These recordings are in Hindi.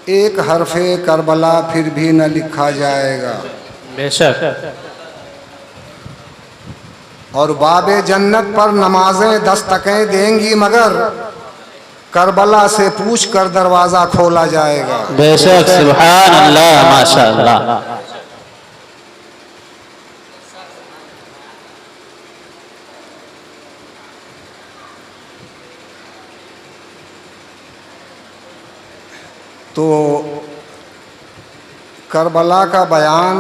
एक हरफे करबला फिर भी न लिखा जाएगा। बेशक। और बाबे जन्नत पर नमाजें दस्तकें देंगी मगर करबला से पूछ कर दरवाजा खोला जाएगा। बेशक। सुभान अल्लाह, माशाअल्लाह। तो करबला का बयान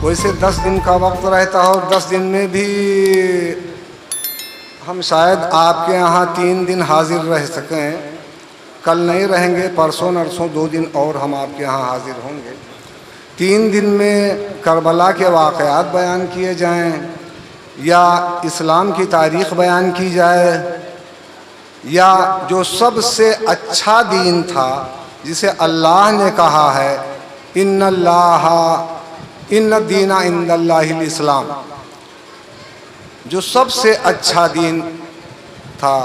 वैसे 10 दिन का वक्त रहता है और 10 दिन में भी हम शायद आपके यहाँ 3 दिन हाजिर रह सकें। कल नहीं रहेंगे, परसों नरसों 2 दिन और हम आपके यहाँ हाजिर होंगे। 3 दिन में करबला के वाक़यात बयान किए जाएं या इस्लाम की तारीख़ बयान की जाए या जो सबसे अच्छा दीन था जिसे अल्लाह ने कहा है इन्न दीना इंदल्लाहिल इस्लाम, जो सबसे अच्छा दीन था,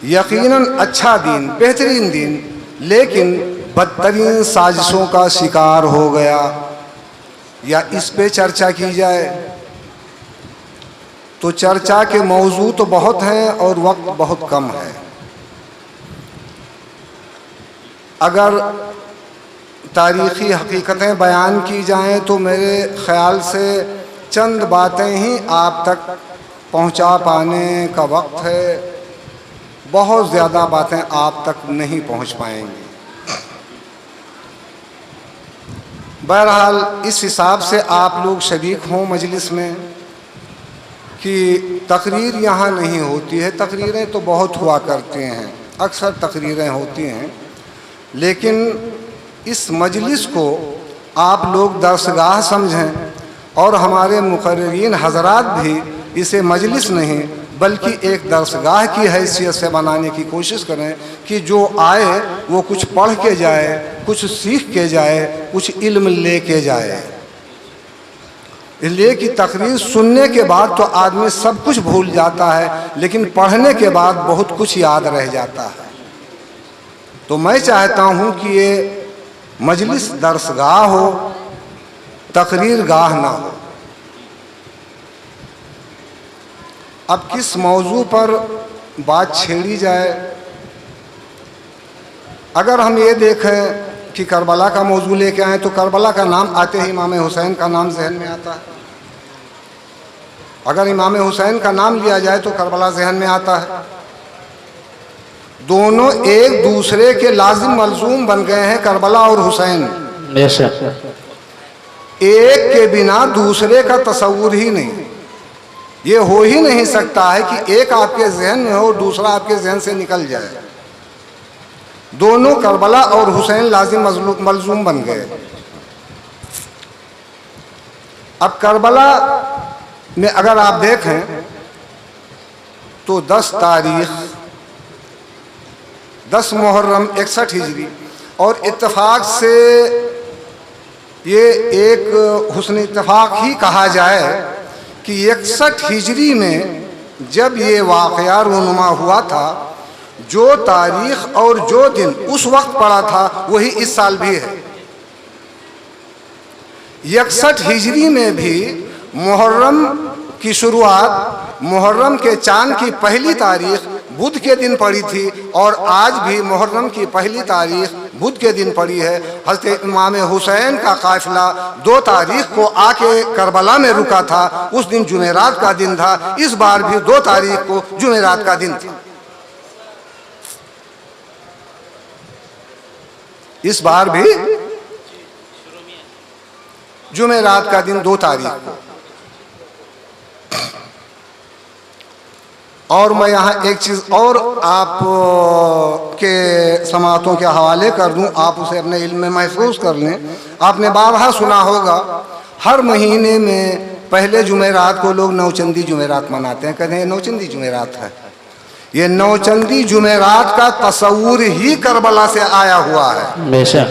यकीनन अच्छा दीन, बेहतरीन दीन, लेकिन बदतरीन साजिशों का शिकार हो गया, या इस पे चर्चा की जाए। तो चर्चा के मौजू तो बहुत हैं और वक्त बहुत कम है। अगर तारीख़ी हकीकतें बयान की जाएं तो मेरे ख़्याल से चंद बातें ही आप तक पहुंचा पाने का वक्त है, बहुत ज़्यादा बातें आप तक नहीं पहुंच पाएंगी। बहरहाल इस हिसाब से आप लोग शरीक हों मजलिस में कि तकरीर यहाँ नहीं होती है। तकरीरें तो बहुत हुआ करती हैं, अक्सर तकरीरें होती हैं, लेकिन इस मजलिस को आप लोग दरसगाह समझें और हमारे मुकर्रिरीन हजरात भी इसे मजलिस नहीं बल्कि एक दरसगाह की हैसियत से बनाने की कोशिश करें कि जो आए वो कुछ पढ़ के जाए, कुछ सीख के जाए, कुछ इल्म ले के जाए। इसलिए कि तकरीर सुनने के बाद तो आदमी सब कुछ भूल जाता है, लेकिन पढ़ने के बाद बहुत कुछ याद रह जाता है। तो मैं चाहता हूँ कि ये मजलिस दरसगाह हो, तकरीर गाह ना हो। अब किस मौजू पर बात छेड़ी जाए? अगर हम ये देखें कि करबला का मौजू लेके आए तो करबला का नाम आते ही इमाम हुसैन का नाम जहन में आता है। अगर इमाम हुसैन का नाम लिया जाए तो करबला जहन में आता है। दोनों एक दूसरे के लाजिम मलजूम बन गए हैं, करबला और हुसैन। एक के बिना दूसरे का तस्वुर ही नहीं, ये हो ही नहीं सकता है कि एक आपके जहन में हो और दूसरा आपके जहन से निकल जाए। दोनों करबला और हुसैन लाजिम मलजूम बन गए। अब करबला में अगर आप देखें तो 10 तारीख 10 मुहर्रम 61 हिजरी, और इत्तेफाक से ये एक हुस्न इत्तेफाक ही कहा जाए कि 61 हिजरी में जब ये वाक़या रूनुमा हुआ था, जो तारीख और जो दिन उस वक्त पड़ा था वही इस साल भी है। 61 हिजरी में भी मुहर्रम की शुरुआत मुहर्रम के चांद की पहली तारीख बुध के दिन पड़ी थी, और आज भी मुहर्रम की पहली तारीख बुध के दिन पड़ी है। हज़रत इमाम हुसैन का काफ़िला 2 तारीख को आके करबला में रुका था, उस दिन जुमेरात का दिन था। इस बार भी 2 तारीख को जुमेरात का दिन था। इस बार भी जुमेरात का दिन 2 तारीख को। और मैं यहाँ एक चीज़ और आप के समातों के हवाले कर दूँ, आप उसे अपने इल्म में महफूज कर लें। आपने बारहा सुना होगा, हर महीने में पहले जुमेरात को लोग नौचंदी जुमेरात मनाते हैं, कहते हैं नौचंदी जुमेरात है। ये नौचंदी जुमेरात का तस्वुर ही करबला से आया हुआ है। बेशक,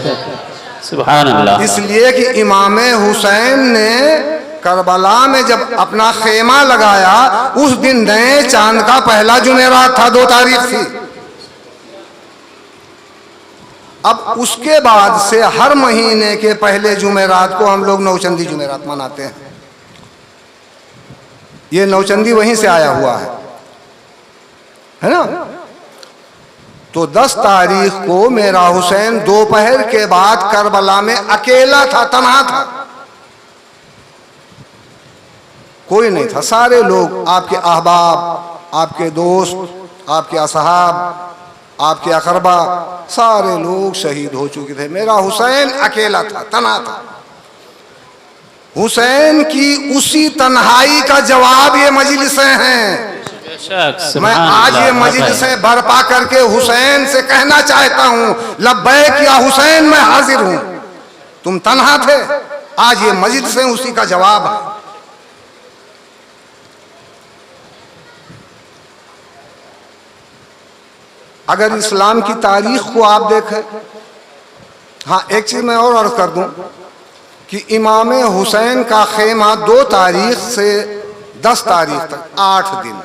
सुभान अल्लाह। इसलिए कि इमाम हुसैन ने करबला में जब अपना खेमा लगाया, उस दिन नए चांद का पहला जुमेरात था, 2 तारीख थी। अब उसके बाद से हर महीने के पहले जुमेरात को हम लोग नौचंदी जुमेरात मनाते हैं। ये नौचंदी वहीं से आया हुआ है ना। तो 10 तारीख को मेरा हुसैन दोपहर के बाद करबला में अकेला था, तन्हा था, कोई नहीं था। सारे लोग आपके अहबाब, आपके दोस्त, आपके असहाब, आपके अकरबा, सारे लोग शहीद हो चुके थे। मेरा हुसैन अकेला था, तन्हा था। हुसैन की उसी तन्हाई का जवाब ये मजलिसें हैं। मैं आज ये मजलिसें बर्पा करके हुसैन से कहना चाहता हूं, लब्बैक या हुसैन, मैं हाजिर हूं। तुम तन्हा थे, आज ये मजलिसें उसी का जवाब है। अगर इस्लाम की तारीख को आप देखें, हाँ एक चीज मैं और अर्ज कर दूं कि इमाम हुसैन का खेमा 2 तारीख से 10 तारीख तक 8 दिन,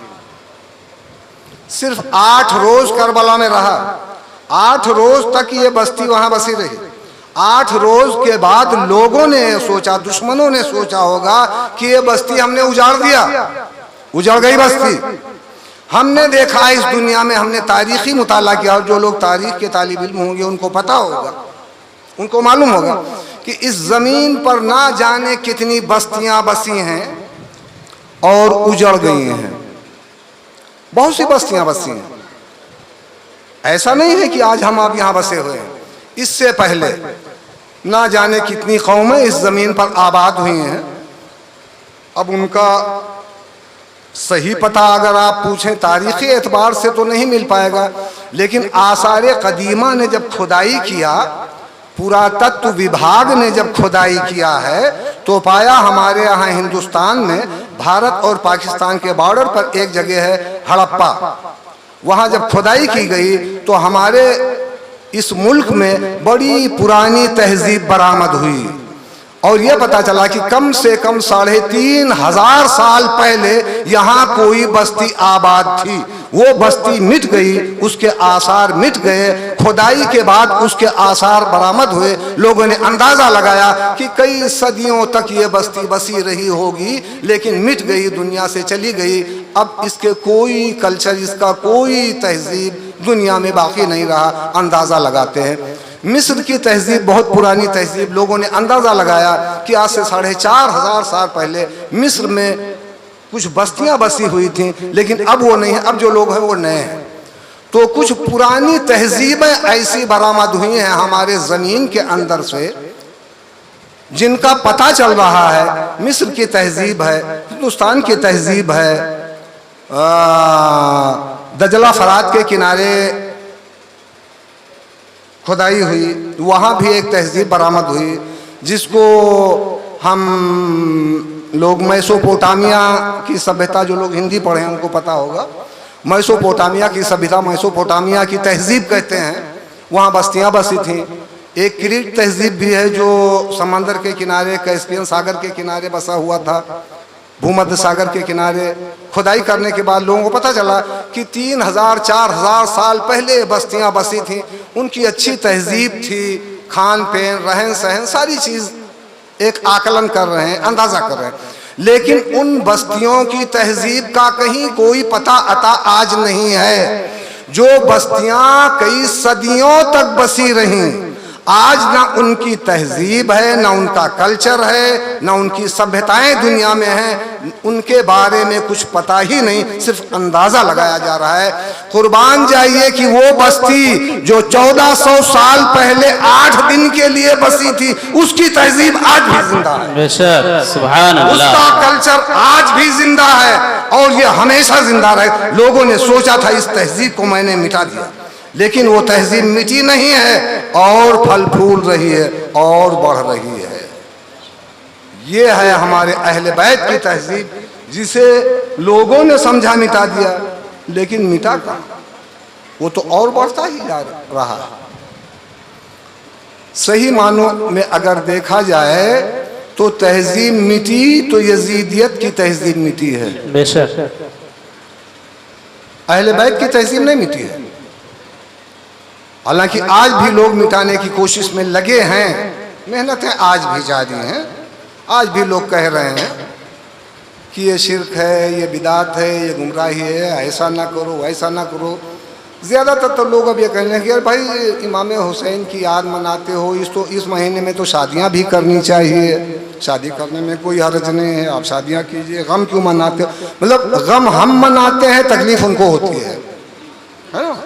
सिर्फ 8 रोज करबला में रहा। 8 रोज तक ये बस्ती वहां बसी रही। 8 रोज के बाद लोगों ने सोचा, दुश्मनों ने सोचा होगा कि ये बस्ती हमने उजाड़ दिया, उजड़ गई बस्ती। हमने देखा इस दुनिया में, हमने तारीखी मुताला किया, और जो लोग तारीख के तालिब इल्म होंगे उनको पता होगा, उनको मालूम होगा कि इस जमीन पर ना जाने कितनी बस्तियां बसी हैं और उजड़ गई हैं। बहुत सी बस्तियां बसी हैं। ऐसा नहीं है कि आज हम आप यहां बसे हुए हैं। इससे पहले ना जाने कितनी कौमें इस जमीन पर आबाद हुई हैं। अब उनका सही पता अगर आप पूछें तारीखी एतबार से तो नहीं मिल पाएगा, लेकिन आसारे कदीमा ने जब खुदाई किया, पुरातत्व विभाग ने जब खुदाई किया है, तो पाया हमारे यहाँ हिंदुस्तान में भारत और पाकिस्तान के बॉर्डर पर एक जगह है हड़प्पा। वहाँ जब खुदाई की गई तो हमारे इस मुल्क में बड़ी पुरानी तहजीब बरामद हुई, और यह पता चला कि कम से कम 3500 साल पहले यहाँ कोई बस्ती आबाद थी। वो बस्ती मिट गई, उसके आसार मिट गए। खुदाई के बाद उसके आसार बरामद हुए। लोगों ने अंदाजा लगाया कि कई सदियों तक ये बस्ती बसी रही होगी, लेकिन मिट गई, दुनिया से चली गई। अब इसके कोई कल्चर, इसका कोई तहजीब दुनिया में बाकी नहीं रहा। अंदाजा लगाते हैं मिस्र की तहजीब बहुत पुरानी तहजीब, लोगों ने अंदाजा लगाया कि आज से 4500 साल पहले मिस्र में कुछ बस्तियां बसी हुई थीं, लेकिन अब वो नहीं है। अब जो लोग हैं वो नए हैं। तो कुछ पुरानी तहजीबें ऐसी बरामद हुई हैं हमारे जमीन के अंदर से, जिनका पता चल रहा है। मिस्र की तहजीब है, हिंदुस्तान की तहजीब है, दजला फरात के किनारे खुदाई हुई, वहाँ भी एक तहजीब बरामद हुई, जिसको हम लोग मेसोपोटामिया की सभ्यता, जो लोग हिंदी पढ़े हैं उनको पता होगा, मेसोपोटामिया की सभ्यता, मेसोपोटामिया की तहजीब कहते हैं। वहाँ बस्तियाँ बसी थीं। एक क्रीट तहजीब भी है जो समंदर के किनारे, कैस्पियन सागर के किनारे बसा हुआ था, भूमध्य सागर के किनारे। खुदाई करने के बाद लोगों को पता चला कि 3000-4000 साल पहले बस्तियां बसी थीं। उनकी अच्छी तहजीब थी, खान पीन, रहन सहन, सारी चीज़ एक आकलन कर रहे हैं, अंदाज़ा कर रहे हैं। लेकिन उन बस्तियों की तहजीब का कहीं कोई पता अता आज नहीं है। जो बस्तियां कई सदियों तक बसी रहीं, आज ना उनकी तहजीब है, ना उनका कल्चर है, ना उनकी सभ्यताएं दुनिया में हैं, उनके बारे में कुछ पता ही नहीं, सिर्फ अंदाजा लगाया जा रहा है। कुर्बान जाइए कि वो बस्ती जो 1400 साल पहले 8 दिन के लिए बसी थी, उसकी तहजीब आज भी जिंदा है। बेशक, सुभान अल्लाह। उसका कल्चर आज भी जिंदा है, और ये हमेशा जिंदा रहे। लोगों ने सोचा था इस तहजीब को मैंने मिटा दिया, लेकिन वो तहजीब मिटी नहीं है, और फल फूल रही है और बढ़ रही है। ये है हमारे अहले बैत की तहजीब, जिसे लोगों ने समझा मिटा दिया, लेकिन मिटा कहाँ, वो तो और बढ़ता ही जा रहा है। सही मानों में अगर देखा जाए तो तहजीब मिटी तो यजीदियत की तहजीब मिटी है। बेशक अहले बैत की तहजीब नहीं मिटी है। हालांकि आज भी लोग मिटाने की कोशिश में लगे हैं, मेहनतें आज भी जारी हैं। आज भी लोग कह रहे हैं कि ये शिर्क है, ये बिदात है, ये गुमराही है, ऐसा ना करो, वैसा ना करो। ज़्यादातर तो लोग अब ये कहने लगे, यार भाई इमाम हुसैन की याद मनाते हो, इस महीने में तो शादियां भी करनी चाहिए, शादी करने में कोई हर्ज नहीं है, आप शादियां कीजिए, गम क्यों मनाते हो? मतलब गम हम मनाते हैं, तकलीफ उनको होती है ना?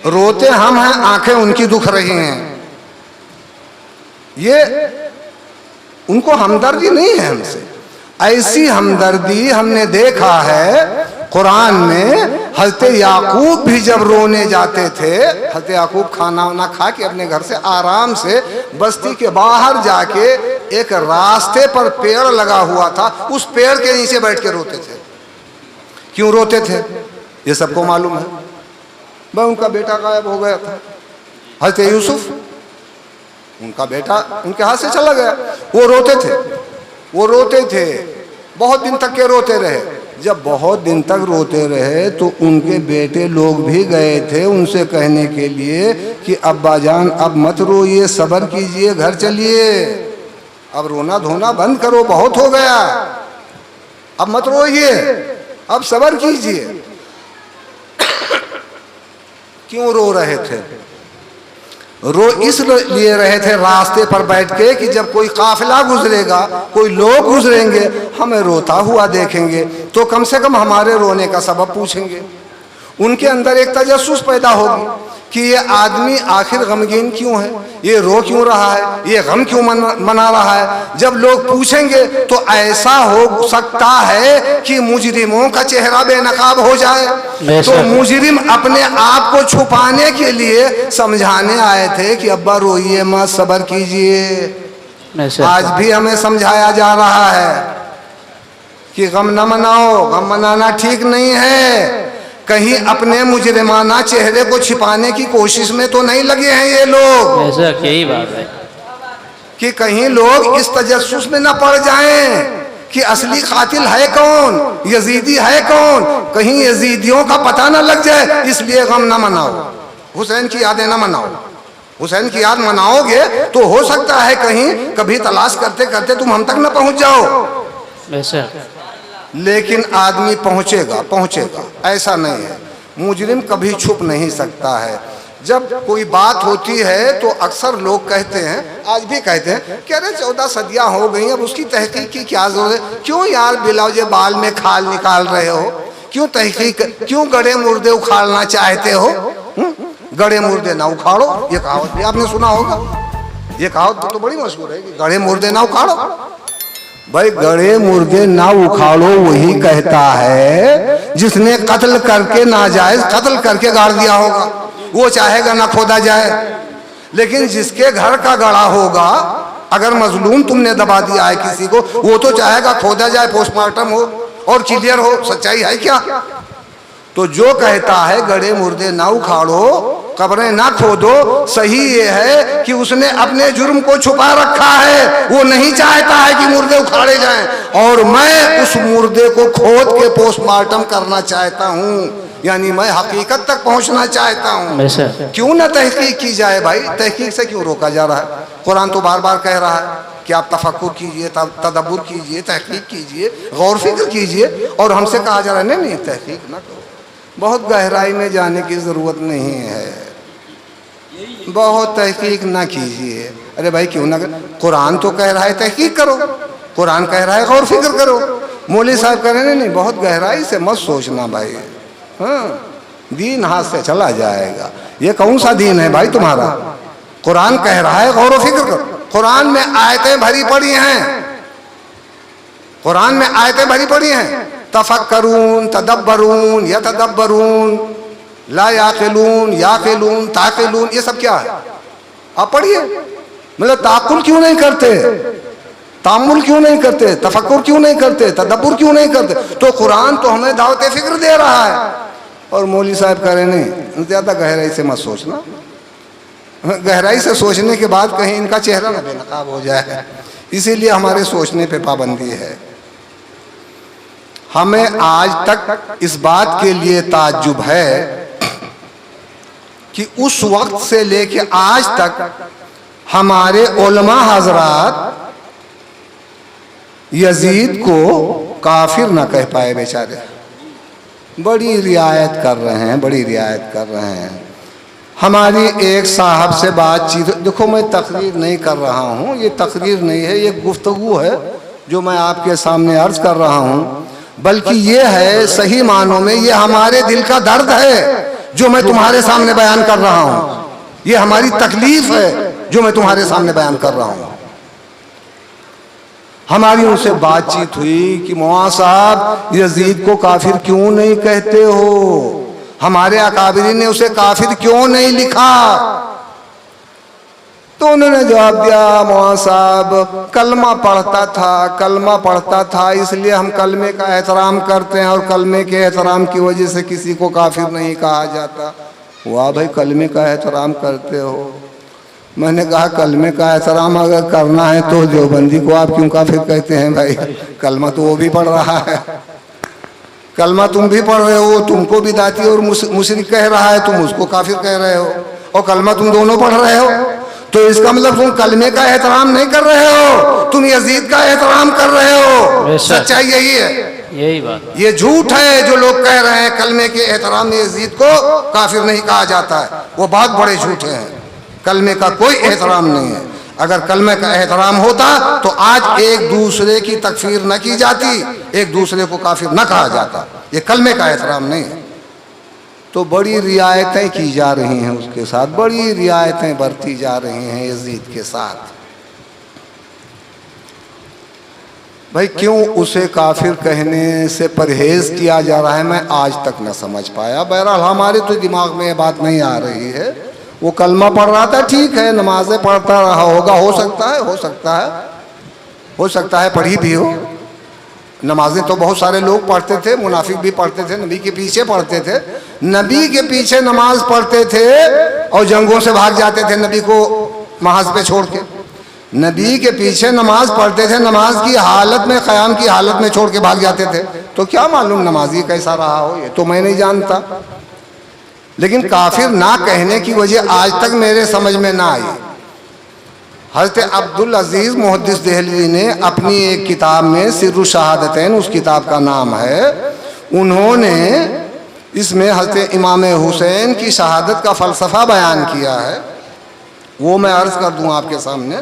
रोते हम हैं, आंखें उनकी दुख रही हैं। ये उनको हमदर्दी नहीं है हमसे। ऐसी हमदर्दी हमने देखा है कुरान में। हज़रत याकूब भी जब रोने जाते थे, हज़रत याकूब खाना वाना खा के अपने घर से आराम से बस्ती के बाहर जाके एक रास्ते पर पेड़ लगा हुआ था, उस पेड़ के नीचे बैठ के रोते थे। क्यों रोते थे ये सबको मालूम है। वह उनका बेटा गायब हो गया था, हज़रत यूसुफ, उनका बेटा उनके हाथ से चला गया। वो रोते थे, बहुत दिन तक के रोते रहे। जब बहुत दिन तक रोते रहे तो उनके बेटे लोग भी गए थे उनसे कहने के लिए कि अब्बा जान अब मत रोइए, सब्र कीजिए, घर चलिए, अब रोना धोना बंद करो, बहुत हो गया, अब मत रोइए, अब सब्र कीजिए। क्यों रो रहे थे? रो इसलिए रहे थे रास्ते पर बैठ के कि जब कोई काफिला गुजरेगा, कोई लोग गुजरेंगे, हमें रोता हुआ देखेंगे तो कम से कम हमारे रोने का सबब पूछेंगे। उनके अंदर एक तजस्सुस पैदा होगी कि ये आदमी आखिर गमगीन क्यों है, ये रो क्यों रहा है, ये गम क्यों मना रहा है। जब लोग पूछेंगे तो ऐसा हो सकता है कि मुजरिमों का चेहरा बेनकाब हो जाए। तो मुजरिम अपने आप को छुपाने के लिए समझाने आए थे कि अब्बा रोइए मत, सब्र कीजिए। आज भी हमें समझाया जा रहा है कि गम न मनाओ, गम मनाना ठीक नहीं है। कहीं अपने मुजरिमाना चेहरे को छिपाने की कोशिश में तो नहीं लगे हैं ये लोग। ऐसा यही बात है कि कहीं लोग इस तजस्सुस में न पड़ जाएं कि असली कातिल है कौन, यजीदी है कौन, कहीं यजीदियों का पता न लग जाए, इसलिए गम न मनाओ, हुसैन की यादें न मनाओ। हुसैन की याद मनाओगे तो हो सकता है कहीं कभी तलाश करते करते तुम हम तक न पहुंच जाओ। लेकिन आदमी पहुंचेगा, ऐसा नहीं है। मुजरिम कभी छुप नहीं सकता है। जब कोई बात होती है तो अक्सर लोग कहते हैं, आज भी कहते हैं कि अरे 14 सदियां हो गई, अब उसकी तहकीक की क्या जरूरत है? क्यों यार बिलावजे बाल में खाल निकाल रहे हो? क्यों तहकीक, क्यों गड़े मुर्दे उखाड़ना चाहते हो? गड़े मुर्दे ना उखाड़ो, ये कहावत भी आपने सुना होगा। ये कहावत तो बड़ी मशहूर है कि गड़े मुर्दे ना उखाड़ो। भाई गड़े मुर्दे ना उखाड़ो वही कहता है जिसने कत्ल करके नाजायज कत्ल करके गाड़ दिया होगा, वो चाहेगा ना खोदा जाए। लेकिन जिसके घर का गड़ा होगा, अगर मजलूम तुमने दबा दिया है किसी को, वो तो चाहेगा खोदा जाए, पोस्टमार्टम हो और क्लियर हो, सच्चाई है क्या। तो जो कहता है गड़े मुर्दे ना उखाड़ो, कब्रें ना खोदो, सही ये है कि उसने अपने जुर्म को छुपा रखा है। वो नहीं चाहता है कि मुर्दे उखाड़े जाएं, और मैं उस मुर्दे को खोद के पोस्टमार्टम करना चाहता हूँ, यानी मैं हकीकत तक पहुँचना चाहता हूँ। क्यों ना तहकीक की जाए भाई? तहकीक से क्यों रोका जा रहा है? कुरान तो बार बार कह रहा है कि आप तफक्कुर कीजिए, तदब्बुर कीजिए, तहकीक कीजिए, गौर फिक्र कीजिए, और हमसे कहा जा रहा है नहीं तहकीक ना करो, बहुत गहराई में जाने की ज़रूरत नहीं है, बहुत तहकीक ना कीजिए। अरे भाई क्यों ना, कुरान तो कह रहा है तहकीक करो, कुरान कह रहा है गौर फिक्र करो। मौलवी साहब कह रहे नहीं, बहुत गहराई से मत सोचना भाई, हाँ दीन हाथ से चला जाएगा। ये कौन सा दीन है भाई तुम्हारा? कुरान कह रहा है गौर फिक्र करो। कुरान में आयतें भरी पड़ी हैं, कुरान में आयतें भरी पड़ी हैं, तफक्करून, तदब्बरून, यतदब्बरून, ला याकिलून, याकिलून, ताकिलून, ये सब क्या है? आप पढ़िए। मतलब ताकुल क्यों नहीं करते, तामुल क्यों नहीं करते, तफक्कुर क्यों नहीं करते, तदब्बुर क्यों नहीं करते? तो कुरान तो हमें दावत फिक्र दे रहा है, और मौलवी साहब कह रहे नहीं ज्यादा गहराई से मत सोचना। गहराई से सोचने के बाद कहीं इनका चेहरा न बेनकाब हो जाए, इसीलिए हमारे सोचने पे पाबंदी है। हमें आज तक इस बात के लिए ताज्जुब है कि उस वक्त से लेके आज तक हमारे उलमा हजरात यजीद को काफिर ना कह पाए बेचारे। बड़ी रियायत कर रहे हैं, बड़ी रियायत कर रहे हैं। हमारी एक साहब से बातचीत, देखो मैं तकरीर नहीं कर रहा हूँ, ये तकरीर नहीं है, ये गुफ्तगू है जो मैं आपके सामने अर्ज कर रहा हूँ, बल्कि ये है सही मानों में ये हमारे दिल का दर्द है जो मैं तुम्हारे सामने बयान कर रहा हूँ। ये हमारी तकलीफ है जो मैं तुम्हारे सामने बयान कर रहा हूँ। हमारी उनसे बातचीत हुई कि मौलाना साहब यजीद को काफिर क्यों नहीं कहते हो, हमारे अकाबिरीन ने उसे काफिर क्यों नहीं लिखा। तो उन्होंने जवाब दिया, मौलाना साहब कलमा पढ़ता था इसलिए हम कलमे का एहतराम करते हैं और कलमे के एहतराम की वजह से किसी को काफिर नहीं कहा जाता। वाह भाई, कलमे का एहतराम करते हो। मैंने कहा कलमे का एहतराम अगर करना है तो देवबंदी को आप क्यों काफिर कहते हैं भाई? कलमा तो वो भी पढ़ रहा है, कलमा तुम भी पढ़ रहे हो, तुमको भी दाती और मुशरिक कह रहा है, तुम उसको काफिर कह रहे हो, और कलमा तुम दोनों पढ़ रहे हो। तो इसका मतलब तुम कलमे का एहतराम नहीं कर रहे हो, तुम यजीद का एहतराम कर रहे हो। सच्चाई यही है, यही बात। ये झूठ है जो लोग कह रहे हैं कलमे के एहतराम में यजीद को काफिर नहीं कहा जाता है, वो बहुत बड़े झूठे हैं। कलमे का कोई एहतराम नहीं है। अगर कलमे का एहतराम होता तो आज एक दूसरे की तकफीर न की जाती, एक दूसरे को काफिर न कहा जाता। ये कलमे का एहतराम नहीं है। तो बड़ी रियायतें की जा रही हैं उसके साथ, बड़ी रियायतें बरती जा रही हैं यजीद के साथ। भाई क्यों उसे काफिर कहने से परहेज किया जा रहा है, मैं आज तक न समझ पाया। बहरहाल हमारे तो दिमाग में ये बात नहीं आ रही है। वो कलमा पढ़ रहा था, ठीक है, नमाजें पढ़ता रहा होगा, हो सकता है पढ़ी भी हो। नमाजें तो बहुत सारे लोग पढ़ते थे, मुनाफिक भी पढ़ते थे, नबी के पीछे पढ़ते थे, नबी के पीछे नमाज पढ़ते थे और जंगों से भाग जाते थे नबी को महाज पे छोड़ के। नबी के पीछे नमाज पढ़ते थे, नमाज की हालत में, क़याम की हालत में छोड़ के भाग जाते थे। तो क्या मालूम नमाजी कैसा रहा हो, ये तो मैं नहीं जानता। लेकिन काफिर ना कहने की वजह आज तक मेरे समझ में ना आई। हज़रत अब्दुल अजीज़ मुहद्दिस देहलवी ने अपनी एक किताब में सिर्रु शहादतैन, उस किताब का नाम है, उन्होंने इसमें हज़रत इमाम हुसैन की शहादत का फ़लसफ़ा बयान किया है। वो मैं अर्ज़ कर दूँ आपके सामने।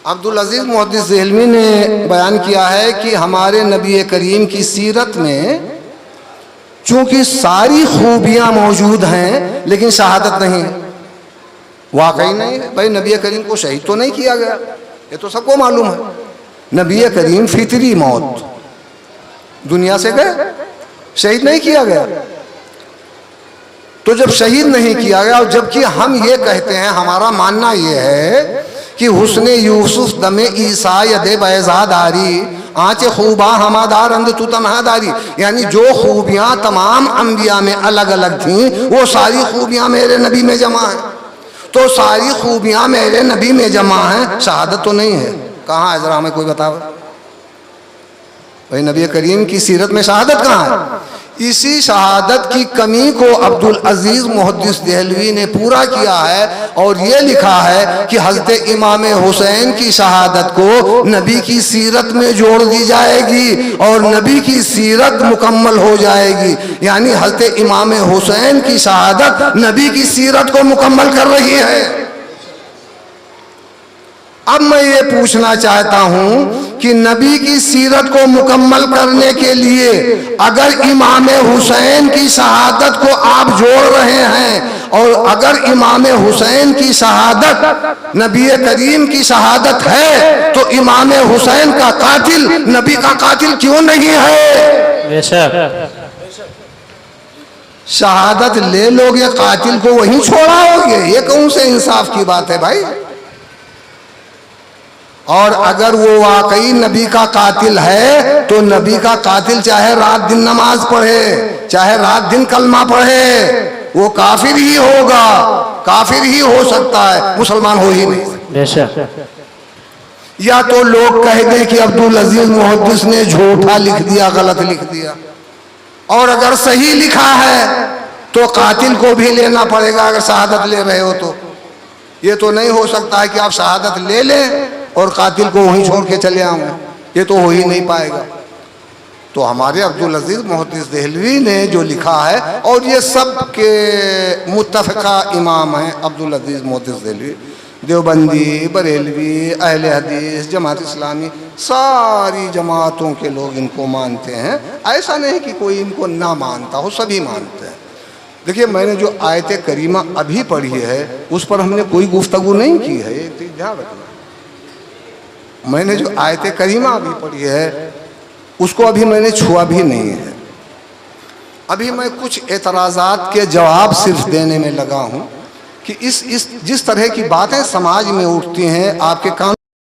अब्दुल अजीज़ मुहद्दिस देहलवी ने बयान किया है कि हमारे नबी करीम की सीरत में चूँकि सारी खूबियाँ मौजूद हैं लेकिन शहादत नहीं है, वाकई नहीं है। भाई नबी करीम को शहीद तो नहीं किया गया, ये तो सबको मालूम है। नबी करीम फितरी मौत दुनिया से गए, शहीद नहीं किया गया। तो जब शहीद नहीं किया गया, और जबकि हम ये कहते हैं, हमारा मानना ये है कि हुस्ने यूसुफ दमे ईसा यदे बैजादारी आंचे खूबा हमादार अंध तू तनहादारी, यानी जो खूबियाँ तमाम अंबिया में अलग अलग थीं वो सारी खूबियाँ मेरे नबी में जमा हैं। तो सारी खूबियाँ मेरे नबी में जमा हैं, शहादत तो नहीं है। कहाँ है, जरा हमें कोई बताओ भाई, नबी करीम की सीरत में शहादत कहाँ है? इसी शहादत की कमी को अब्दुल अजीज़ मुहद्दिस देहलवी ने पूरा किया है और ये लिखा है कि हज़रत इमाम हुसैन की शहादत को नबी की सीरत में जोड़ दी जाएगी और नबी की सीरत मुकम्मल हो जाएगी। यानी हज़रत इमाम हुसैन की शहादत नबी की सीरत को मुकम्मल कर रही है। अब मैं ये पूछना चाहता हूं कि नबी की सीरत को मुकम्मल करने के लिए अगर इमाम हुसैन की शहादत को आप जोड़ रहे हैं और अगर इमाम हुसैन की शहादत नबी करीम की शहादत है तो इमाम हुसैन का कातिल नबी का कातिल क्यों नहीं है? शहादत ले लोगे, कातिल को वहीं छोड़ाओगे, ये कौन से इंसाफ की बात है भाई? और अगर वो वाकई नबी का कातिल है तो नबी का कातिल चाहे रात दिन नमाज पढ़े, चाहे रात दिन कलमा पढ़े, वो काफिर ही होगा, काफिर ही हो सकता है, मुसलमान हो ही नहीं। या तो लोग कह दें कि अब्दुल अजीज मुहद्दिस ने झूठा लिख दिया, गलत लिख दिया, और अगर सही लिखा है तो कातिल को भी लेना पड़ेगा अगर शहादत ले रहे हो तो। ये तो नहीं हो सकता है कि आप शहादत ले लें और कातिल को वहीं छोड़ के चले आओ, ये तो हो ही नहीं पाएगा। तो हमारे अब्दुल अजीज मुहद्दिस देहलवी ने जो लिखा है, और ये सब के मुत्तफ़क़ा इमाम हैं, अब्दुल अजीज मुहद्दिस देहलवी, देवबंदी, बरेलवी, अहले हदीस, जमात इस्लामी, सारी जमातों के लोग इनको मानते हैं। ऐसा नहीं कि कोई इनको ना मानता हो, सभी मानते हैं। देखिए, मैंने जो आयत करीमा अभी पढ़ी है उस पर हमने कोई गुफ्तगू नहीं की है, ये तो ध्यान रखना। मैंने जो आयत करीमा अभी पढ़ी है उसको अभी मैंने छुआ भी नहीं है। अभी मैं कुछ एतराज़ात के जवाब सिर्फ देने में लगा हूँ कि इस जिस तरह की बातें समाज में उठती हैं, आपके कान